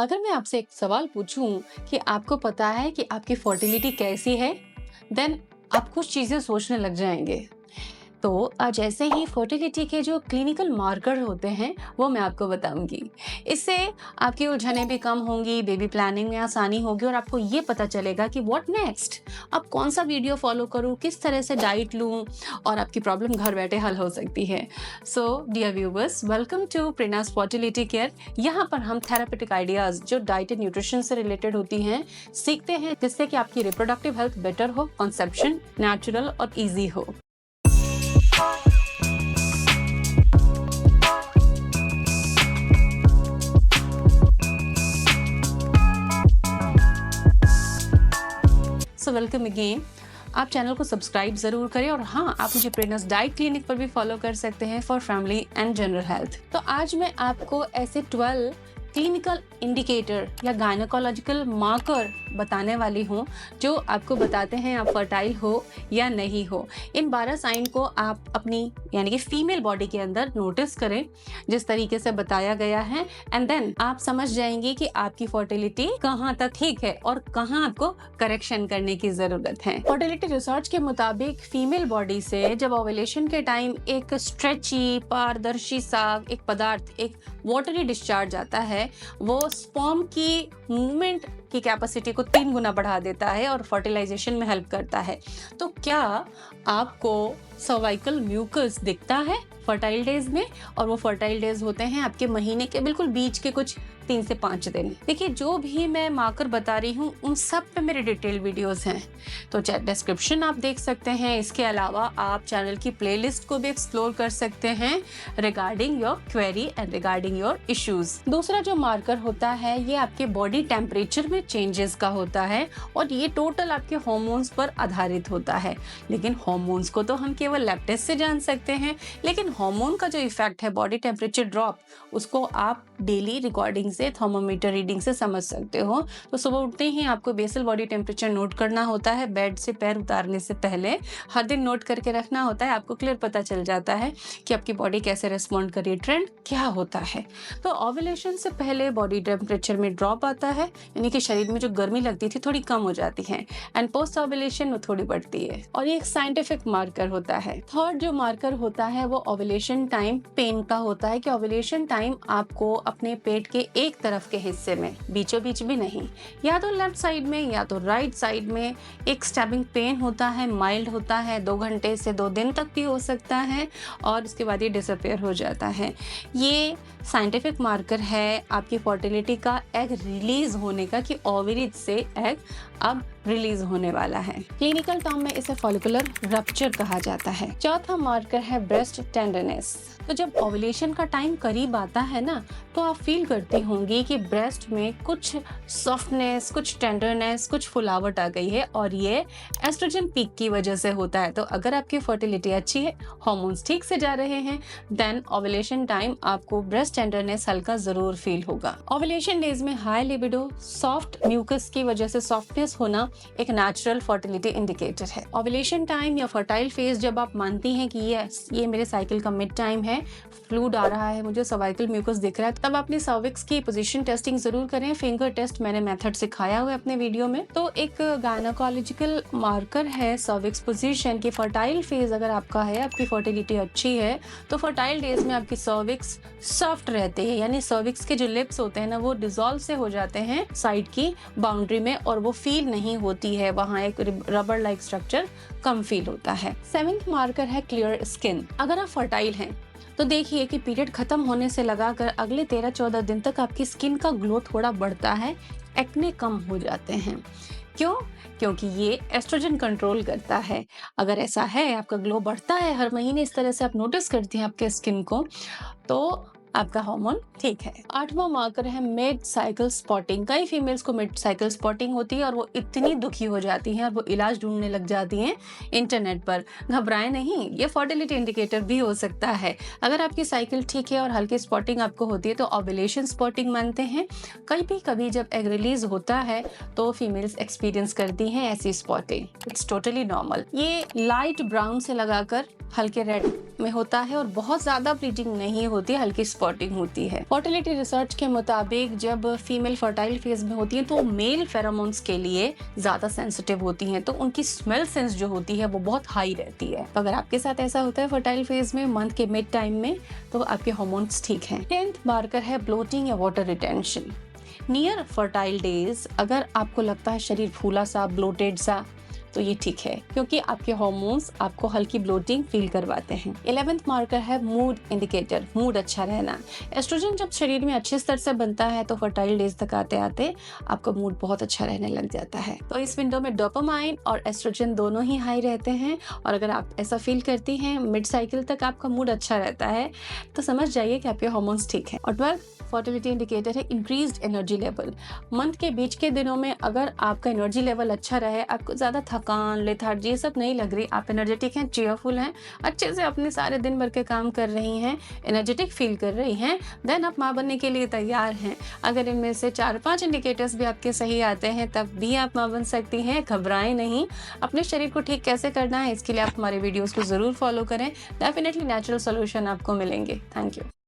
अगर मैं आपसे एक सवाल पूछूं कि आपको पता है कि आपकी फर्टिलिटी कैसी है, देन आप कुछ चीजें सोचने लग जाएंगे। तो आज ऐसे ही फर्टिलिटी के जो क्लिनिकल मार्कर होते हैं वो मैं आपको बताऊंगी। इससे आपकी उलझनें भी कम होंगी, बेबी प्लानिंग में आसानी होगी और आपको ये पता चलेगा कि व्हाट नेक्स्ट, अब कौन सा वीडियो फॉलो करूं, किस तरह से डाइट लूं और आपकी प्रॉब्लम घर बैठे हल हो सकती है। So dear viewers, welcome to प्रेरणास फर्टिलिटी केयर। यहाँ पर हम थेरापेटिक आइडियाज जो डाइट एंड न्यूट्रिशन से रिलेटेड होती हैं सीखते हैं, जिससे कि आपकी रिप्रोडक्टिव हेल्थ बेटर हो, कंसेप्शन नेचुरल और ईजी हो। So welcome again. आप चैनल को सब्सक्राइब जरूर करें और हाँ, आप मुझे प्रेरणास डाइट क्लिनिक पर भी फॉलो कर सकते हैं for family and general health. तो आज मैं आपको ऐसे 12 क्लिनिकल इंडिकेटर या गायनेकोलॉजिकल मार्कर बताने वाली हूँ जो आपको बताते हैं आप फर्टाइल हो या नहीं हो। इन 12 साइन को आप अपनी यानी कि फीमेल बॉडी के अंदर नोटिस करें जिस तरीके से बताया गया है, एंड देन आप समझ जाएंगे कि आपकी फर्टिलिटी कहाँ तक ठीक है और कहाँ आपको करेक्शन करने की जरूरत है। फर्टिलिटी रिसर्च के मुताबिक फीमेल बॉडी से जब ओव्यूलेशन के टाइम एक स्ट्रेची पारदर्शी सा एक पदार्थ, एक वाटरी डिस्चार्ज आता है, वो स्पर्म की मूवमेंट की कैपेसिटी को 3 गुना बढ़ा देता है और फर्टिलाइजेशन में हेल्प करता है। तो क्या आपको सर्वाइकल म्यूकस दिखता है फर्टाइल डेज में? और वो फर्टाइल डेज होते हैं आपके महीने के बिल्कुल बीच के कुछ 3 से 5 दिन। देखिए, जो भी मैं मार्कर बता रही हूँ उन सब पे मेरे डिटेल वीडियोस हैं, तो डिस्क्रिप्शन आप देख सकते हैं। इसके अलावा आप चैनल की प्लेलिस्ट को भी एक्सप्लोर कर सकते हैं regarding your query and regarding your issues. दूसरा जो मार्कर होता है ये आपके बॉडी टेम्परेचर में चेंजेस का होता है और ये टोटल आपके हॉर्मोन्स पर आधारित होता है। लेकिन हॉर्मोन्स को तो हम केवल लैब टेस्ट से जान सकते हैं, लेकिन हार्मोन का जो इफेक्ट है बॉडी टेम्परेचर ड्रॉप, उसको आप डेली रिकॉर्डिंग से, थर्मोमीटर रीडिंग से समझ सकते हो। तो सुबह उठते ही आपको बेसल बॉडी टेम्परेचर नोट करना होता है, बेड से पैर उतारने से पहले हर दिन नोट करके रखना होता है। आपको क्लियर पता चल जाता है कि आपकी बॉडी कैसे रिस्पॉन्ड कर रही है, ट्रेंड क्या होता है। तो ओव्यूलेशन से पहले बॉडी टेम्परेचर में ड्रॉप आता है, यानी कि शरीर में जो गर्मी लगती थी थोड़ी कम हो जाती है, एंड पोस्ट ओव्यूलेशन वो थोड़ी बढ़ती है, और ये एक साइंटिफिक मार्कर होता है। थर्ड जो मार्कर होता है वो ओव्यूलेशन टाइम पेन का होता है कि ओव्यूलेशन टाइम आपको अपने पेट के एक तरफ के हिस्से में, बीचों बीच भी नहीं, या तो लेफ्ट साइड में या तो राइट साइड में एक स्टैबिंग पेन होता है, माइल्ड होता है, 2 घंटे से 2 दिन तक भी हो सकता है और उसके बाद ये डिसअपियर हो जाता है। ये साइंटिफिक मार्कर है आपकी फर्टिलिटी का एग रिलीज होने का, कि ओवरीज से एग अब रिलीज होने वाला है। क्लिनिकल टर्म में इसे फॉलिकुलर रप्चर कहा जाता है। चौथा मार्कर है ब्रेस्ट टेंडरनेस। तो जब ओव्यूलेशन का टाइम करीब आता है ना, तो आप फील करती होंगी कि ब्रेस्ट में कुछ सॉफ्टनेस, कुछ टेंडरनेस, कुछ फुलावट आ गई है, और ये एस्ट्रोजन पीक की वजह से होता है। तो अगर आपकी फर्टिलिटी अच्छी है, हार्मोन्स ठीक से जा रहे हैं, देन ओव्यूलेशन टाइम आपको ब्रेस्ट टेंडरनेस हल्का जरूर फील होगा। ओव्यूलेशन डेज में हाई लिबिडो, सॉफ्ट म्यूकस की वजह से सॉफ्टनेस होना एक नेचुरल फर्टिलिटी इंडिकेटर है। ओव्यूलेशन टाइम या फर्टाइल फेज जब आप मानती हैं कि ये मेरे साइकिल का मिड टाइम है, फ्लूइड आ रहा है, मुझे सर्वाइकल म्यूकस दिख रहा है, तब अपनी सर्विक्स की पोजीशन टेस्टिंग जरूर करें। फिंगर टेस्ट मैंने मेथड सिखाया हुआ है अपने वीडियो में। तो एक गायनेकोलॉजिकल मार्कर है सर्विक्स पोजीशन की फर्टाइल फेज अगर आपका है, आपकी फर्टिलिटी अच्छी है, तो फर्टाइल डेज में आपकी सर्विक्स सॉफ्ट रहते हैं, यानी सर्विक्स के जो लिप्स होते हैं ना वो डिसॉल्व से हो जाते हैं साइड की बाउंड्री में, और वो फील नहीं होती है, वहाँ एक रबर लाइक स्ट्रक्चर कम फील होता है। 7th मार्कर है क्लियर स्किन। अगर आप फर्टाइल हैं तो देखिए कि पीरियड खत्म होने से लगाकर अगले 13-14 दिन तक आपकी स्किन का ग्लो थोड़ा बढ़ता है, एक्ने कम हो जाते हैं। क्यों? क्योंकि ये एस्ट्रोजन कंट्रोल करता है। अगर ऐसा है, आपका ग्लो बढ़ता है हर महीने, इस तरह से आप नोटिस करती हैं आपके स्किन को, तो आपका हार्मोन ठीक है। 8वां मार्कर है मिड साइकिल स्पॉटिंग। कई फीमेल्स को मिड साइकिल स्पॉटिंग होती है और वो इतनी दुखी हो जाती हैं और वो इलाज ढूंढने लग जाती हैं इंटरनेट पर। घबराएं नहीं, ये फर्टिलिटी इंडिकेटर भी हो सकता है। अगर आपकी साइकिल ठीक है और हल्की स्पॉटिंग आपको होती है तो ओव्यूलेशन स्पॉटिंग मानते हैं। कभी कभी जब एग रिलीज होता है तो फीमेल्स एक्सपीरियंस करती हैं ऐसी स्पॉटिंग, इट्स टोटली नॉर्मल। ये लाइट ब्राउन से लगाकर हल्के रेड में होता है और बहुत ज्यादा ब्लीडिंग नहीं होती, हल्की स्पॉटिंग होती है। फर्टिलिटी रिसर्च के मुताबिक जब फीमेल फर्टाइल फेज में होती है तो मेल फेरोमोन्स के लिए ज्यादा सेंसिटिव होती हैं, तो उनकी स्मेल सेंस जो होती है वो बहुत हाई रहती है। तो अगर आपके साथ ऐसा होता है फर्टाइल फेज में मंथ के मिड टाइम में, तो आपके हार्मोन्स ठीक हैं। 10th मार्कर है ब्लोटिंग या water retention. Near fertile days अगर आपको लगता है शरीर फूला सा, ब्लोटेड सा, तो ये ठीक है, क्योंकि आपके हार्मोन्स आपको हल्की ब्लोटिंग फील करवाते हैं। 11th मार्कर है मूड इंडिकेटर, मूड अच्छा रहना। एस्ट्रोजन जब शरीर में अच्छे स्तर से बनता है तो फर्टाइल डेज तक आते आते आपका मूड बहुत अच्छा रहने लग जाता है। तो इस विंडो में डोपामाइन और एस्ट्रोजन दोनों ही हाई रहते हैं, और अगर आप ऐसा फील करती हैं मिड साइकिल तक आपका मूड अच्छा रहता है, तो समझ जाइए कि आपके हार्मोन्स ठीक है। और 12th फर्टिलिटी इंडिकेटर है इंक्रीज्ड एनर्जी लेवल। मंथ के बीच के दिनों में अगर आपका एनर्जी लेवल अच्छा रहे, आपको ज़्यादा थकान, लेथार्जी ये सब नहीं लग रही, आप एनर्जेटिक हैं, चीयरफुल हैं, अच्छे से अपने सारे दिन भर के काम कर रही हैं, एनर्जेटिक फील कर रही हैं, देन आप माँ बनने के लिए तैयार हैं। अगर इनमें से 4-5 इंडिकेटर्स भी आपके सही आते हैं तब भी आप माँ बन सकती हैं। घबराएं नहीं। अपने शरीर को ठीक कैसे करना है इसके लिए आप हमारे वीडियोज़ को ज़रूर फॉलो करें। डेफिनेटली नेचुरल सोल्यूशन आपको मिलेंगे। Thank you.